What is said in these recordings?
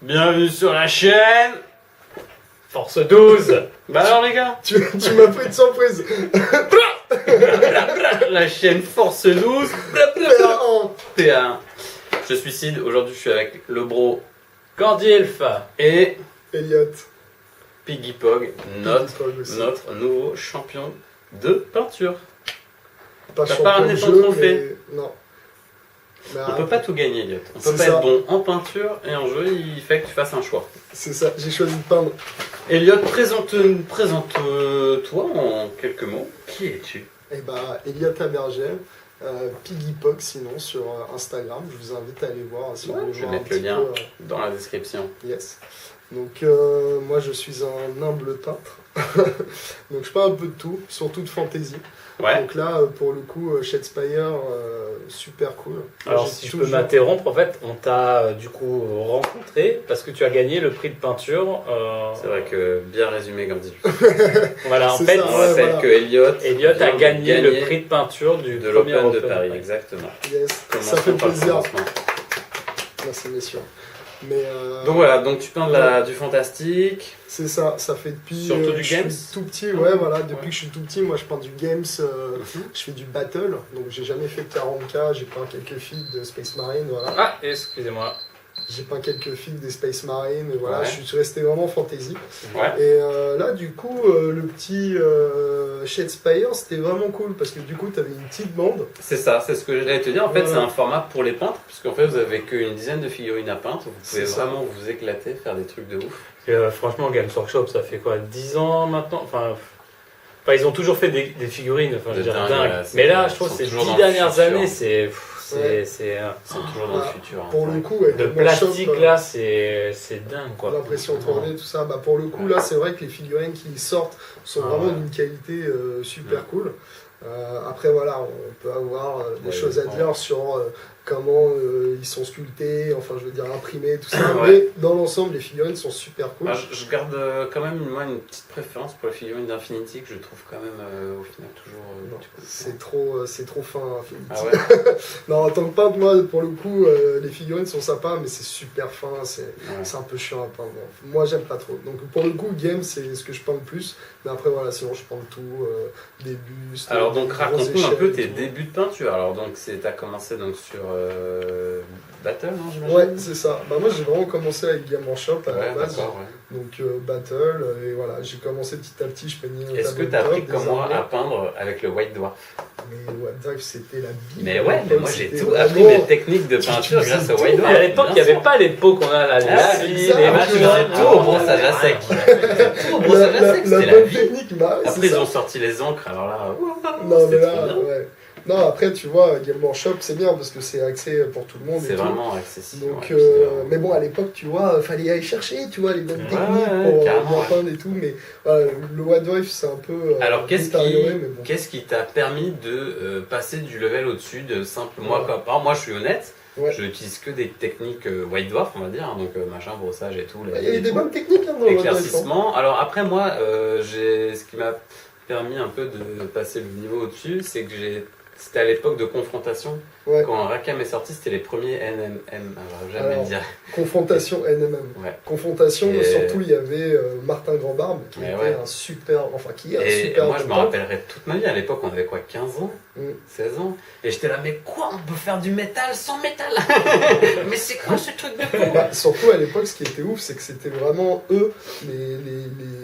Bienvenue sur la chaîne Force 12. Bah alors les gars, Tu m'as pris de surprise. la chaîne Force 12 PA1. PA1. Je suis Sid, aujourd'hui je suis avec le bro Cordielf et Elliot. Piggy Pog, Pog aussi. notre nouveau champion de peinture. Pas T'as champion pas ramené de ton jeu, trophée? mais non. Mais On peut pas tout gagner, Elliot. On peut C'est pas ça. être bon en peinture et en jeu, il fait que tu fasses un choix. C'est ça, j'ai choisi de peindre. Elliot, présente-toi en quelques mots. Qui es-tu? Et bah, Elliot Abergel, Piggy Pog sinon sur Instagram. Je vous invite à aller voir si vous voulez Je vais voir un mettre le petit lien peu, dans la description. yes. Donc moi je suis un humble peintre. Donc je peins un peu de tout, surtout de fantasy. Ouais. Donc là pour le coup Shadespire, super cool. Alors J'ai si je peux toujours- m'interrompre, en fait, on t'a du coup rencontré parce que tu as gagné le prix de peinture. C'est vrai que bien résumé, Gandhi. Voilà, en C'est fait, ça, On ouais, rappelle voilà. que Elliot Elliot a vient de gagné le prix de peinture du de premier l'Open de Open Paris. Paris. Exactement. Yes, ça Commençons fait par le plaisir. commencement. Merci messieurs. Mais Donc voilà, donc tu peins du fantastique. c'est ça, ça fait depuis Surtout du je suis games. tout petit, ouais voilà, depuis Ouais. que je suis tout petit, moi je peins du games, je fais du battle, donc j'ai jamais fait 40K, j'ai peint quelques filles de Space Marine, voilà. Ah, excusez-moi. J'ai peint quelques filles des Space Marine, et voilà, Ouais. je suis resté vraiment fantasy. Ouais. Et là du coup, le petit Shadespire, c'était vraiment cool, parce que du coup t'avais une petite bande. C'est ça, c'est ce que j'allais te dire. En fait, Voilà. c'est un format pour les peintres, puisqu'en fait, vous avez qu'une dizaine de figurines à peindre. Vous pouvez C'est ça. vraiment vous éclater, faire des trucs de ouf. Franchement, Games Workshop, ça fait quoi, 10 ans maintenant? Enfin, ils ont toujours fait des figurines, enfin, je veux De dire, dingue, dingue. là, c'est- Mais là, je ils trouve sont que ces toujours 10 dans le dernières futur. années, c'est Ouais. Ils sont toujours dans le Ah, futur. hein. Pour le coup, avec de le workshop, plastique là, c'est dingue quoi. l'impression 3D, tout ça, bah pour le coup là c'est vrai que les figurines qui sortent sont Ah vraiment ouais. d'une qualité super cool. Après voilà, on peut avoir des Ouais, choses à ouais. dire sur comment ils sont sculptés, enfin je veux dire imprimés, tout ça, Ouais. mais dans l'ensemble les figurines sont super cool. Moi, je garde quand même moi une petite préférence pour les figurines d'Infinity que je trouve quand même au final toujours. Non, du coup, c'est trop fin Infinity. Ah ouais. Non en tant que peintre moi pour le coup les figurines sont sympas mais c'est super fin, Ouais. c'est un peu chiant à peindre. Moi j'aime pas trop. Donc pour le coup game c'est ce que je peins le plus, mais après voilà sinon je peins de tout, des bustes. Alors des donc grosses raconte-nous un peu échelles et tes tout. débuts de peinture. Alors donc t'as commencé donc sur Battle, non j'imagine. Ouais, c'est ça. Bah moi j'ai vraiment commencé avec Game Workshop à la Ouais, base. d'accord. Ouais. Donc Battle, et voilà, j'ai commencé petit à petit, je peignais un Est-ce que tableau t'as de appris top, comme des moi à armures. peindre avec le White Dwarf? Mais What c'était la Bible. Mais ouais, mais moi j'ai C'était tout vraiment- appris mes techniques de peinture tu grâce faisais au White tout. Dwarf. Et à l'époque, il n'y bien avait sûr. pas les pots qu'on a là, les Ah, scies, exact. les Moi, je faisais machins. tout au brossage à sec. Tout au brossage à sec, c'était la bonne vie. technique, bah, ouais, Après c'est ils ça. ont sorti les encres, alors là, Non, mais c'était là, trop bien. ouais. Non, après, tu vois, Game Workshop, c'est bien parce que c'est axé pour tout le monde. C'est et tout. vraiment accessible. Donc, ouais, puis, mais bon, à l'époque, tu vois, fallait aller chercher, tu vois, les bonnes Ouais, techniques ouais, pour carrément, bien ouais. peindre et tout. Mais voilà, le What Drive, c'est un peu. Alors détérioré, mais bon. qu'est-ce qui t'a permis de passer du level au-dessus de simple moi Ouais. comme alors, moi je suis honnête, Ouais. je n'utilise que des techniques White Dwarf on va dire hein, donc machin brossage et tout, Il y a et des tout. bonnes techniques hein, dans le What Drive. hein. Éclaircissement. Alors après moi ce qui m'a permis un peu de passer le niveau au-dessus, c'est que c'était à l'époque de confrontation. Ouais. Quand Rakam est sorti, c'était les premiers NMM. Alors jamais Alors, le dire. Confrontation NMM. Ouais. Confrontation, Et- surtout, il y avait Martin Grandbarbe, qui Mais était ouais. un super. Enfin, qui est un Et super. moi je me bon peintre. rappellerai toute ma vie, à l'époque on avait quoi, 15 ans Mm. 16 ans. Et j'étais là, mais quoi, on peut faire du métal sans métal? Mais c'est quoi ce truc de con? Bah, surtout à l'époque, ce qui était ouf, c'est que c'était vraiment eux,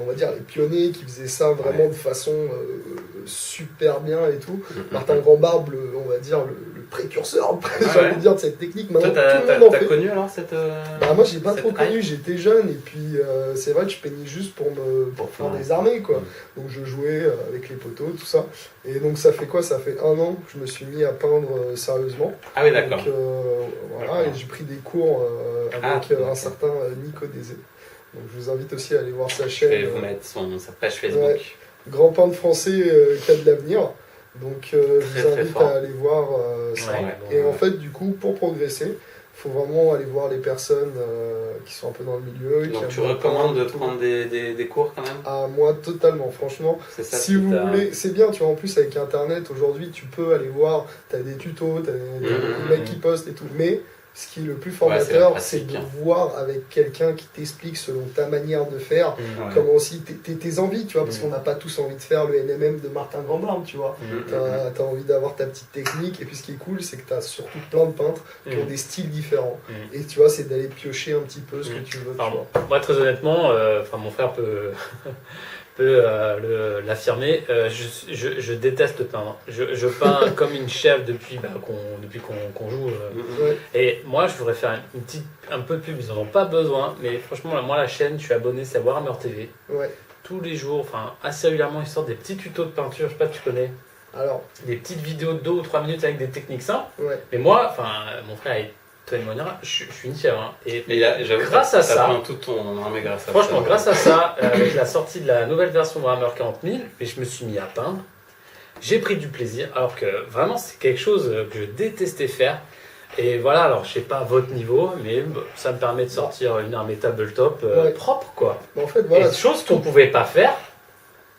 on va dire, les pionniers qui faisaient ça vraiment Ouais. de façon super bien et tout. Martin Grandbarbe, on va dire, le précurseur, j'ai Ouais. envie de dire, de cette technique. Toi, Maintenant, tout le monde en t'as fait. connu alors cette. Bah, moi, j'ai pas cette trop connu, hype? j'étais jeune, et puis c'est vrai que je peignais juste pour faire Ouais. des armées, quoi. Mm. Donc je jouais avec les poteaux, tout ça. Et donc ça fait quoi? Ça fait 1 an que je me suis mis à peindre sérieusement. Ah oui, d'accord. Donc voilà, D'accord. et j'ai pris des cours avec Ah, un ok. certain Nico Dézé. Donc je vous invite aussi à aller voir sa Je chaîne. vais vous mettre sa page Facebook. Ouais. Grand peintre français qui a de l'avenir. Donc je Très, vous très invite fort. à aller voir ça. Ouais. Et en fait, du coup, pour progresser, il faut vraiment aller voir les personnes qui sont un peu dans le milieu. qui Donc aiment tu bien recommandes de peindre et tout. prendre des cours quand même? Ah, moi, totalement, franchement. C'est ça Si qui vous t'a- voulez, c'est bien, tu vois, en plus avec Internet, aujourd'hui, tu peux aller voir, tu as des tutos, tu as des Mhm. mecs qui postent et tout, mais ce qui est le plus Ouais, c'est la formateur, pratique, c'est de hein. voir avec quelqu'un qui t'explique selon ta manière de faire, Mm. Ouais. comment aussi tes envies, tu vois, parce Mm. qu'on n'a pas tous envie de faire le NMM de Martin Grandbarme, tu vois. Mm. T'as envie d'avoir ta petite technique, et puis ce qui est cool, c'est que t'as surtout plein de peintres qui ont Mm. des styles différents. Mm. Et tu vois, c'est d'aller piocher un petit peu ce que Mm. tu veux, tu Alors, vois. moi, très honnêtement, mon frère peut, peut l'affirmer, je déteste peindre. Je peins comme une chèvre depuis qu'on joue. Ouais. Et moi, je voudrais faire un peu de pub, ils n'en ont pas besoin, mais franchement, moi, la chaîne, je suis abonné, c'est Warhammer TV. Ouais. Tous les jours, enfin, assez régulièrement, ils sortent des petits tutos de peinture, je sais pas si tu connais, Alors, des petites vidéos de 2 ou 3 minutes avec des techniques simples. ouais. Mais moi, mon frère, il témoignera, je suis une chèvre. Hein. Et Mais là, j'avoue, grâce à ça ça, prend tout ton armée grâce à franchement, ça. grâce à ça, avec la sortie de la nouvelle version Warhammer 40 000, mais je me suis mis à peindre. J'ai pris du plaisir, alors que vraiment c'est quelque chose que je détestais faire. Et voilà, alors je sais pas votre niveau, mais ça me permet de sortir une armée tabletop Ouais. propre, quoi. Mais en fait, voilà. Et chose qu'on pouvait pas faire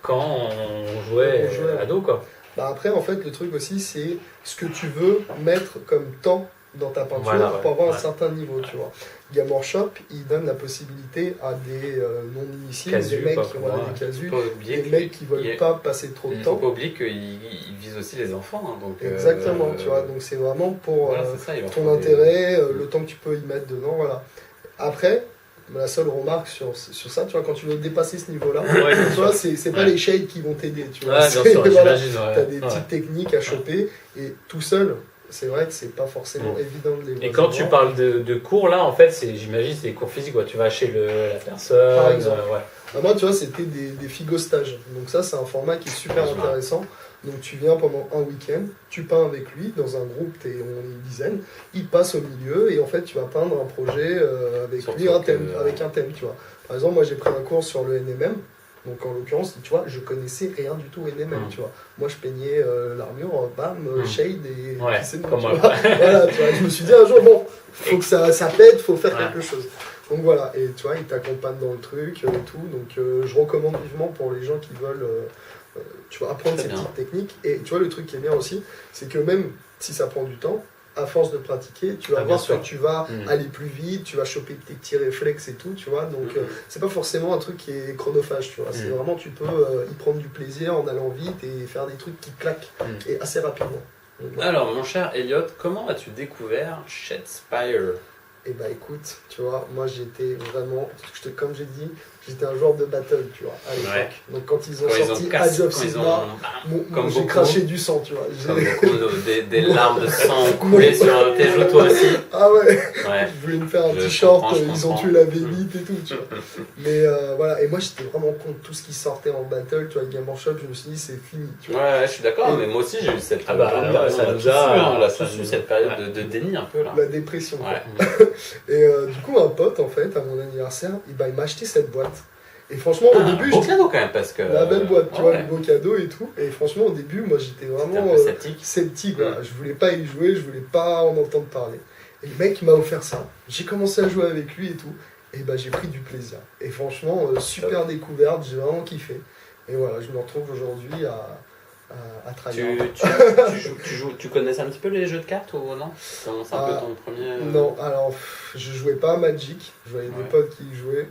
quand on jouait On jouait. ado, quoi. Bah après, en fait, le truc aussi, c'est ce que tu veux mettre comme temps dans ta peinture Voilà, ouais. pour avoir un Ouais. certain niveau, tu vois. Game Workshop, il donne la possibilité à des non-initiés, Casus, des mecs quoi, qui pour voilà, moi. des casus, Faut pas oublier des que- mecs qui veulent pas passer trop de Il faut temps. pas oublier qu'ils visent aussi les enfants. Hein, donc, Exactement, tu vois. Donc c'est vraiment pour voilà, c'est ça, il leur ton faut des- intérêt, le temps que tu peux y mettre dedans, voilà. Après, la seule remarque sur ça, tu vois, quand tu veux dépasser ce niveau-là, Ouais, bien tu sûr. vois, c'est pas Ouais. les shades qui vont t'aider, tu vois. Ouais, bien C'est- sûr, voilà. j'imagine. Ouais. T'as des Ouais. petites techniques à choper et tout seul, c'est vrai que c'est pas forcément Mm. évident de les Et quand tu voir. parles de cours, là, en fait, j'imagine, c'est des cours physiques, quoi. Tu vas chez la personne. Par exemple. Ouais. Bah, moi, tu vois, c'était des figo-stages. Donc ça, c'est un format qui est super Ouais, je vois. intéressant. Donc tu viens pendant un week-end, tu peins avec lui dans un groupe, on est une dizaine, il passe au milieu et en fait tu vas peindre un projet avec Surtout lui, que- avec un thème, tu vois. Par exemple, moi j'ai pris un cours sur le NMM, donc en l'occurrence, tu vois, je connaissais rien du tout au NMM, Mm. tu vois. Moi je peignais l'armure, bam, Mm. shade et Ouais, puis c'est bon, comme tu moi. vois. Voilà, tu vois, je me suis dit un jour, bon, faut que ça pète, faut faire Ouais. quelque chose. Donc voilà, et tu vois, il t'accompagne dans le truc et tout, donc je recommande vivement pour les gens qui veulent tu vas apprendre Très ces bien. petites techniques. Et tu vois, le truc qui est bien aussi, c'est que même si ça prend du temps, à force de pratiquer, tu vas Ah, voir bien que sûr. tu vas Mm. aller plus vite, tu vas choper tes petits réflexes et tout, tu vois. Donc, c'est pas forcément un truc qui est chronophage, tu vois. C'est Mm. vraiment, tu peux y prendre du plaisir en allant vite et faire des trucs qui claquent Mm. et assez rapidement. Donc, voilà. Alors, mon cher Elliot, comment as-tu découvert Shadespire? Et bah écoute, tu vois, moi j'étais vraiment, comme j'ai dit, j'étais un joueur de battle, tu vois, à l'époque. Ouais. Donc quand ils ont Quand ils sorti ont cassé, Age of quand ils Sigmar, ont comme j'ai beaucoup. craché du sang, tu vois. comme J'ai- beaucoup des larmes de sang ont coulé sur tes joues, toi aussi. Ah ouais, Ouais. je voulais me faire un Je t-shirt, comprends, je ils ont comprends. tué la bébite et tout, tu vois. Mais voilà, et moi j'étais vraiment contre tout ce qui sortait en battle, tu vois, Game Workshop, je me suis dit c'est fini, tu vois. Ouais, je suis d'accord, mais moi aussi j'ai eu cette Ah bah, période. ouais, ça on a nous tous a- eu, hein, on a ça tous eu nous- cette période ouais. de déni un peu là. La dépression. quoi. Ouais. Et du coup, un pote, en fait, à mon anniversaire, il m'a acheté cette boîte. Et franchement, au début, Beau je cadeau quand même parce que. la belle boîte, tu vois, ouais, le beau cadeau et tout. Et franchement, au début, moi j'étais t'es un vraiment peu sceptique. sceptique, voilà. Je voulais pas y jouer, je voulais pas en entendre parler. Et le mec il m'a offert ça. J'ai commencé à jouer avec lui et tout. Et bah j'ai pris du plaisir. Et franchement, super découverte, j'ai vraiment kiffé. Et voilà, je me retrouve aujourd'hui à travailler. Tu connaissais un petit peu les jeux de cartes ou non? C'est un peu ton premier. Non, alors je jouais pas à Magic, je voyais des Ouais. potes qui y jouaient,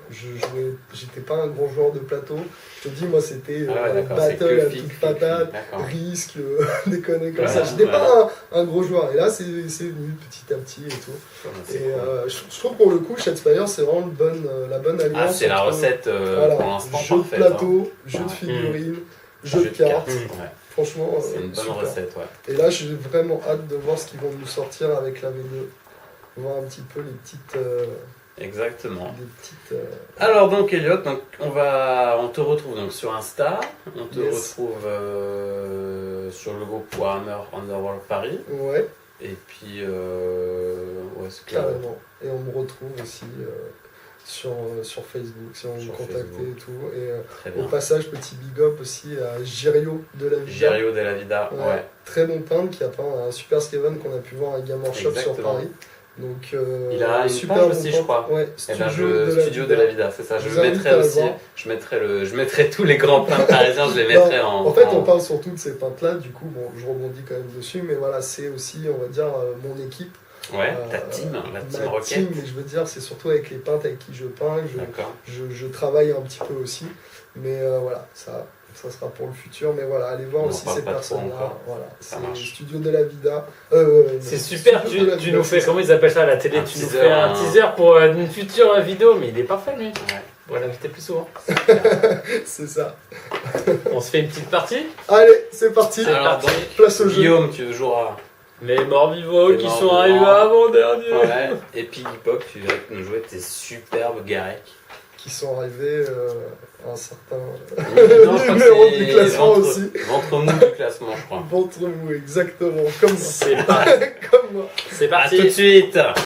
j'étais pas un grand joueur de plateau. Je te dis, moi c'était Ah ouais, d'accord, c'est battle que à fic, toute fic, patate, d'accord. risque, des conneries comme Ouais, ça. J'étais ouais. pas un gros joueur, et là c'est venu petit à petit et tout. Ouais, c'est Et cool. je trouve pour le coup, Shadespire c'est vraiment la bonne alliance. Ah, c'est la entre, recette voilà, pour l'instant jeu de parfaite. plateau, jeu de Ouais. figurines, hein. jeu de cartes. Ouais. Franchement, C'est une bonne super. recette, ouais. Et là, j'ai vraiment hâte de voir ce qu'ils vont nous sortir avec la V2. Voir un petit peu les petites. Exactement. des petites Alors donc Elliot, donc on te retrouve donc sur Insta, on te Yes. retrouve sur le groupe Warhammer Underworld Paris, ouais, et puis où est-ce que carrément. Et on me retrouve aussi sur Facebook, si on veut Sur me contacter Facebook. et tout. Et très au bien. passage, petit big up aussi à Girio de la Vida. Girio de la Vida, Ouais, ouais. Très bon peintre qui a peint un super Skaven qu'on a pu voir à Game Workshop sur Exactement. Paris. Donc, Il a une super page bon aussi, je peintre. crois. Ouais, Eh ben, Studio de la Vida, c'est ça. Je Je vous invite mettrai à le aussi, voir. je mettrai tous les grands peintres parisiens, je les mettrai en. En fait, en- on parle surtout de ces peintres-là, du coup, bon, je rebondis quand même dessus, mais voilà, c'est aussi, on va dire, mon équipe. Ouais, ta team ma Rocket. team, mais je veux dire, c'est surtout avec les peintres avec qui je peins. D'accord. Je travaille un petit peu aussi. Mais voilà, ça sera pour le futur. Mais voilà, allez voir On en aussi parle cette pas trop personne-là. encore. Voilà, Ça c'est marche. Studio de la Vida. C'est super, Studio de la tu Vida, nous fais, c'est comment ils appellent ça à la télé, Un tu nous teaser, fais un un- teaser pour une future vidéo, mais il est parfait lui. Ouais. On va l'inviter plus souvent. ça. C'est ça. On se fait une petite partie. Allez, c'est parti. C'est Alors, parti. donc, Place au jeu. Guillaume, tu joues à. Les morts-vivants Les qui sont morts-vivants. arrivés avant-dernier. Ouais. Et Piggy Pop, tu vas nous jouer tes superbes Garek. Qui sont arrivés à un certain Non, je crois que numéro c'est du classement ventre- aussi. Ventre mou du classement, je crois. Ventre mou, exactement. Comme moi. C'est parti. Comme moi. C'est À tout de parti. suite.